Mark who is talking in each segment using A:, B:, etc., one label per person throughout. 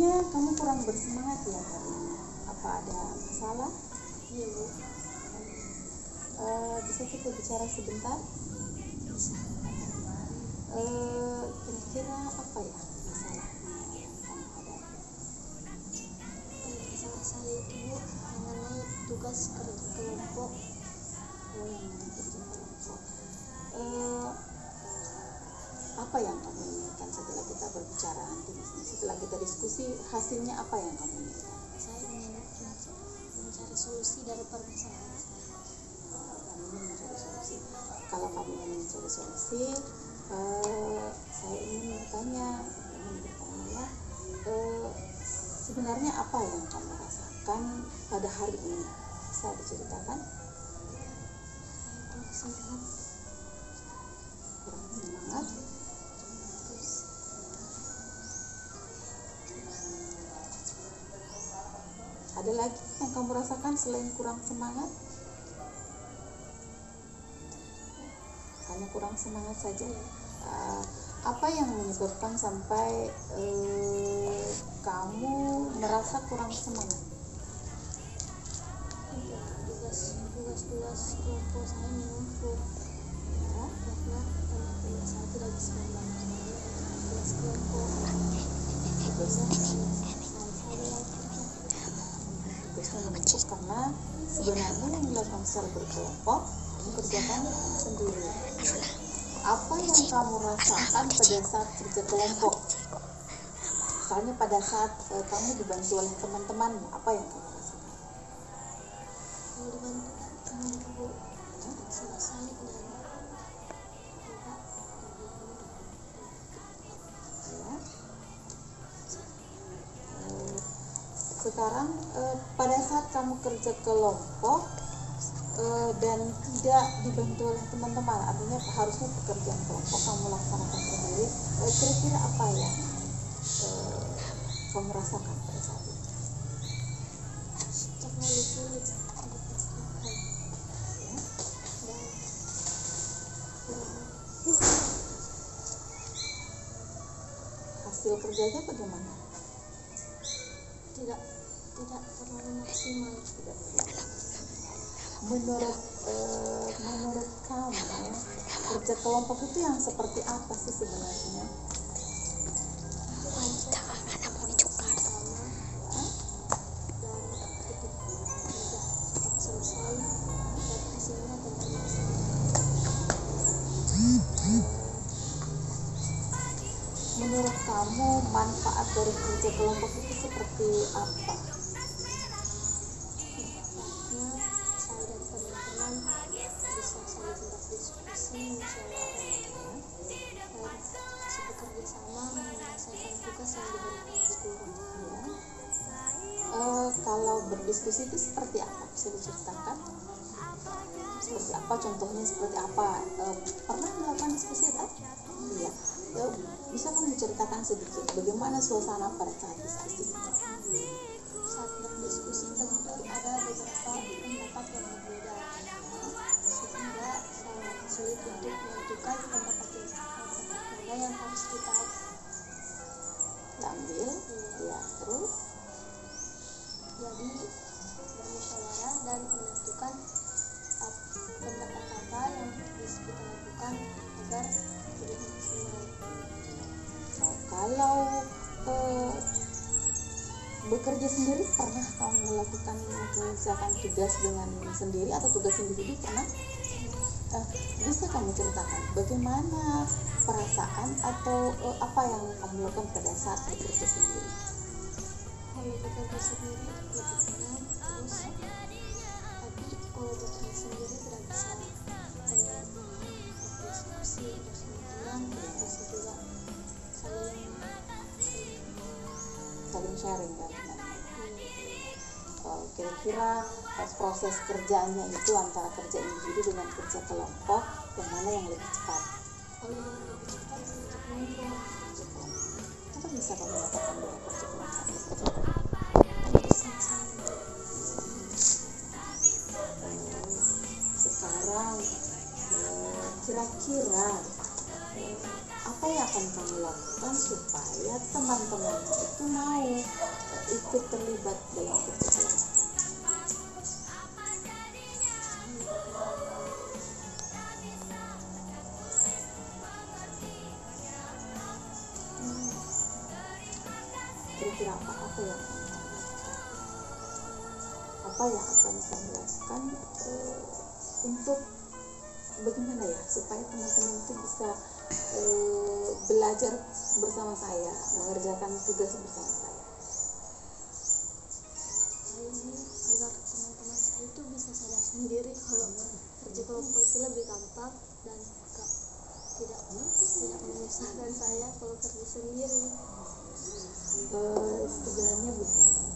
A: Kayaknya kamu kurang bersemangat ya hari ini. Apa ada masalah?
B: Iya, Bu.
A: Bisa kita bicara sebentar?
B: Bisa.
A: Kira-kira apa ya masalahnya yang kamu hadapi?
B: Masalah saya itu, Bu, mengenai tugas kerja kelompok.
A: Kerja kelompok. Apa yang kamu inginkan setelah kita berbicara nanti? Setelah kita diskusi, hasilnya apa yang kamu inginkan?
B: Saya ingin mencari solusi dari permasalahan saya.
A: Kamu ingin mencari solusi. Kalau kamu ingin mencari solusi, saya ingin bertanya ya, sebenarnya apa yang kamu rasakan pada hari ini? Bisa diceritakan?
B: Saya kurang semangat.
A: Kurang semangat. Ada lagi yang kamu rasakan selain kurang semangat? Hanya kurang semangat saja. Apa yang menyebabkan sampai kamu merasa kurang semangat?
B: Tugas kelompok saya menumpuk.
A: Ya.
B: Karena teman-teman saya tidak bisa membantu tugas kelompok.
A: Tugasnya menumpuk karena sebenarnya yang dilakukan secara berkelompok mengerjakan sendiri. Apa yang kamu rasakan pada saat kerja kelompok? Misalnya pada saat kamu dibantu oleh teman-temanmu, apa yang kamu rasakan?
B: Kalau dibantu teman-teman, Bu, selesai dan Bapak
A: Ya. Sekarang pada saat kamu kerja kelompok dan tidak dibantu oleh teman-teman, artinya harusnya pekerjaan kelompok kamu laksanakan sendiri, kira-kira apa yang kamu rasakan pada saat itu?
B: terlalu sulit dipastikan
A: Ya.
B: dan
A: Hasil kerjanya bagaimana?
B: tidak terlalu maksimal.
A: Menurut kamu kerja kelompok itu yang seperti apa sih sebenarnya? Menurut kamu manfaat dari kerja kelompok itu seperti apa?
B: Saya dan teman-teman bisa saling berdiskusi, musyawarah, dan bisa bekerja sama menyelesaikan tugas yang diberikan di guru.
A: Ya. Kalau berdiskusi itu seperti apa? Bisa diceritakan? Seperti apa? Contohnya seperti apa? Pernah melakukan diskusi kan? Iya. Bisa kamu ceritakan sedikit bagaimana suasana pada saat diskusi itu?
B: Saat berdiskusi tentu ada beberapa pendapat yang berbeda, sehingga sangat sulit untuk menentukan pendapat mana yang harus kita
A: Ambil, ya, terus
B: jadi bermusyawarah dan menentukan pendapat apa yang bisa kita lakukan agar lebih maksimal.
A: kalau bekerja sendiri, pernah kamu melakukan mengerjakan tugas dengan sendiri atau tugas individu? Pernah? Bisa kamu ceritakan bagaimana perasaan atau apa yang kamu lakukan pada saat bekerja sendiri?
B: Kalau bekerja sendiri lebih tenang, terus tapi kalau bekerja sendiri tidak bisa berdiskusi bersama teman, bisa juga
A: Saling sharing kan? Kira-kira proses kerjanya itu antara kerja individu dengan kerja kelompok, yang mana yang lebih cepat?
B: kalau yang lebih cepat kerja kelompok.
A: Apa bisa kamu katakan bahwa kerja kelompok lebih cepat? Sekarang kira-kira apa yang akan kamu lakukan supaya teman-teman itu mau ikut terlibat dalam kerja kelompok? Kira-kira apa yang akan kamu lakukan untuk bagaimana ya supaya teman-teman itu bisa belajar bersama saya, mengerjakan tugas bersama saya?
B: Ini agar teman-teman saya itu bisa sadar sendiri kalau kerja kelompok itu lebih gampang dan tidak menyusahkan saya kalau kerja sendiri.
A: Sebenarnya begini,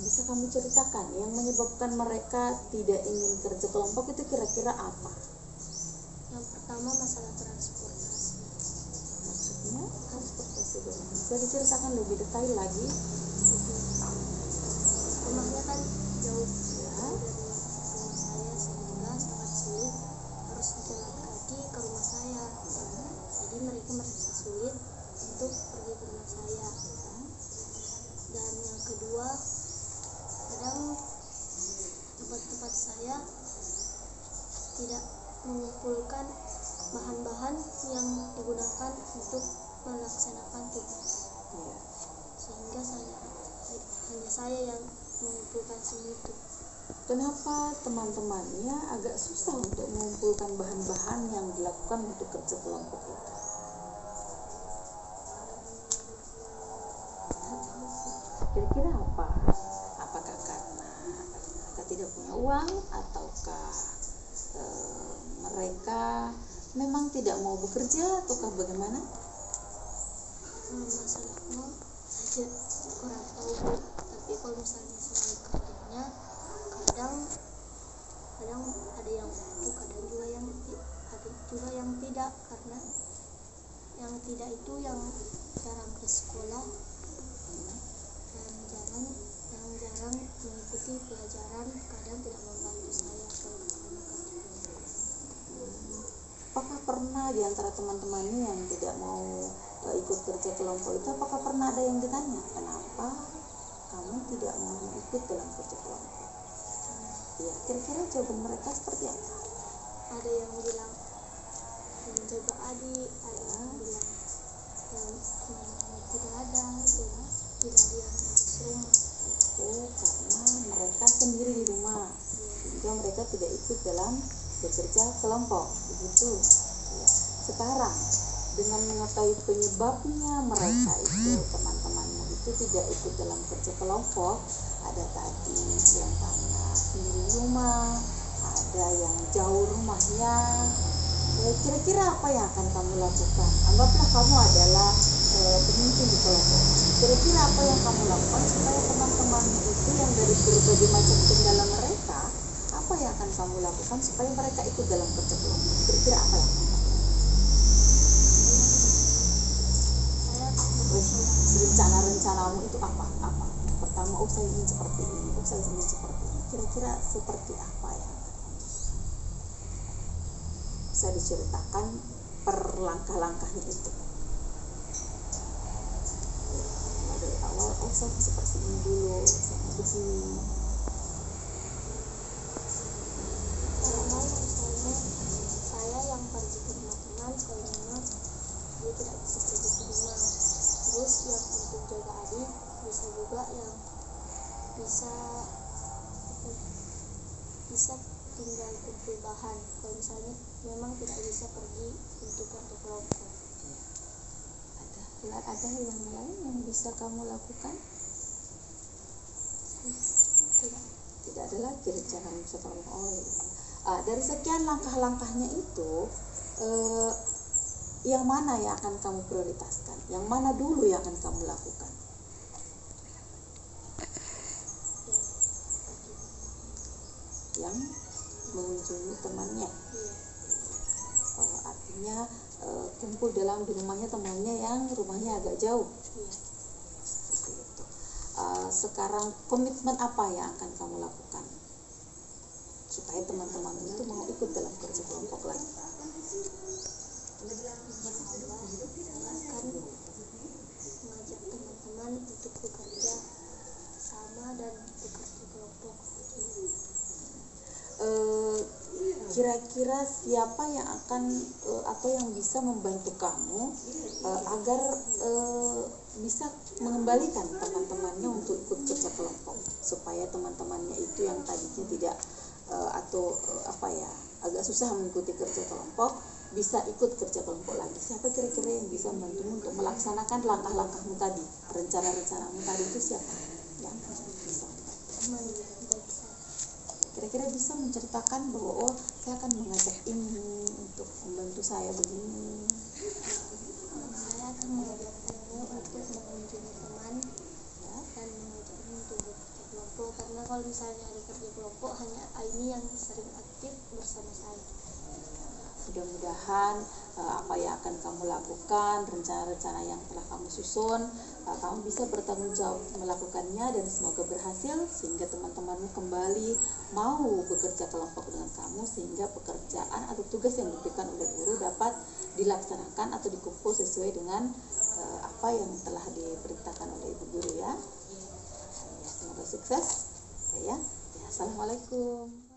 A: bisa kamu ceritakan yang menyebabkan mereka tidak ingin kerja kelompok itu kira-kira apa?
B: Yang pertama masalah transportasi.
A: Maksudnya transportasi dulu. Bisa diceritakan lebih detail lagi?
B: Rumahnya kan jauh
A: Ya.
B: dari rumah saya sehingga sangat sulit harus jalan kaki ke rumah saya. Jadi mereka merasa sulit untuk pergi ke rumah saya. Dan yang kedua, kadang tempat-tempat saya tidak mengumpulkan bahan-bahan yang digunakan untuk melaksanakan tugas,
A: Ya.
B: sehingga hanya saya yang mengumpulkan semua itu.
A: Kenapa teman-temannya agak susah untuk mengumpulkan bahan-bahan yang dilakukan untuk kerja kelompok itu? Kira-kira apa? Apakah karena mereka tidak punya uang, ataukah mereka memang tidak mau bekerja, ataukah bagaimana?
B: Masalah uang saya kurang tahu, Bu. Tapi kalau misalnya soal kerjanya, kadang ada yang butuh, kadang juga yang tidak, karena yang tidak itu yang jarang ke sekolah dan yang jarang mengikuti pelajaran, kadang tidak membantu saya kalau kerja.
A: Apakah pernah di antara teman-temannya yang tidak mau ikut kerja kelompok itu, apakah pernah ada yang ditanya, kenapa kamu tidak mau ikut dalam kerja kelompok? Ya, kira-kira jawaban mereka seperti apa?
B: Ada yang bilang menjaga adik, ada yang bilang tidak ada yang ngurus rumah.
A: Oh, karena mereka sendiri di rumah, sehingga mereka tidak ikut dalam bekerja kelompok, begitu. Ya. Sekarang dengan mengetahui penyebabnya mereka itu, teman-temanmu itu tidak ikut dalam kerja kelompok, ada tadi yang karena sendiri di rumah, ada yang jauh rumahnya. Kira-kira apa yang akan kamu lakukan? Anggaplah kamu adalah pemimpin di kelompok. Kira-kira apa yang kamu lakukan supaya teman-teman itu yang dari berbagai macam kendala mereka, apa yang akan kamu lakukan supaya mereka ikut dalam kerja kelompok? Kira-kira apa yang kamu lakukan? Rencanamu itu apa? Pertama, saya ingin seperti ini, saya ingin seperti ini. Kira-kira seperti apa ya? Bisa diceritakan per langkah-langkahnya itu. Dari awal, saya seperti ini dulu, saya begini.
B: Karena misalnya saya yang pergi ke rumah teman, kalau memang dia tidak bisa pergi ke rumah. Terus yang untuk jaga adik bisa juga yang bisa tinggal kumpul bahan kalau misalnya memang tidak bisa pergi untuk kerja kelompok.
A: Ada yang lain yang bisa kamu lakukan? Tidak ada lagi rencana yang bisa kamu oleh. Dari sekian langkah-langkahnya itu, yang mana yang akan kamu prioritaskan? Yang mana dulu yang akan kamu lakukan? Yang mengunjungi temannya. Artinya kumpul di rumahnya temannya yang rumahnya agak jauh. Sekarang komitmen apa yang akan kamu lakukan supaya teman-teman itu mau ikut dalam kerja kelompok lagi?
B: Akan mengajak teman-teman untuk bekerja
A: kira-kira siapa yang akan atau yang bisa membantu kamu agar bisa mengembalikan teman-temannya untuk ikut kerja kelompok, supaya teman-temannya itu yang tadinya tidak agak susah mengikuti kerja kelompok bisa ikut kerja kelompok lagi. Siapa kira-kira yang bisa membantumu untuk melaksanakan langkah-langkahmu tadi, rencana-rencanamu tadi itu siapa yang bisa? Kira-kira bisa menceritakan bahwa saya akan mengajak ini untuk membantu saya begini.
B: Saya akan mengajak temannya untuk mengunjungi teman ya, dan mengajaknya untuk bekerja kelompok, karena kalau misalnya ada kerja kelompok hanya Aini yang sering aktif bersama saya.
A: Mudah-mudahan apa yang akan kamu lakukan, rencana-rencana yang telah kamu susun, kamu bisa bertanggung jawab melakukannya dan semoga berhasil sehingga teman-temanmu kembali mau bekerja kelompok dengan kamu, sehingga pekerjaan atau tugas yang diberikan oleh guru dapat dilaksanakan atau dikumpul sesuai dengan apa yang telah diperintahkan oleh ibu guru ya. Semoga sukses ya. Assalamualaikum.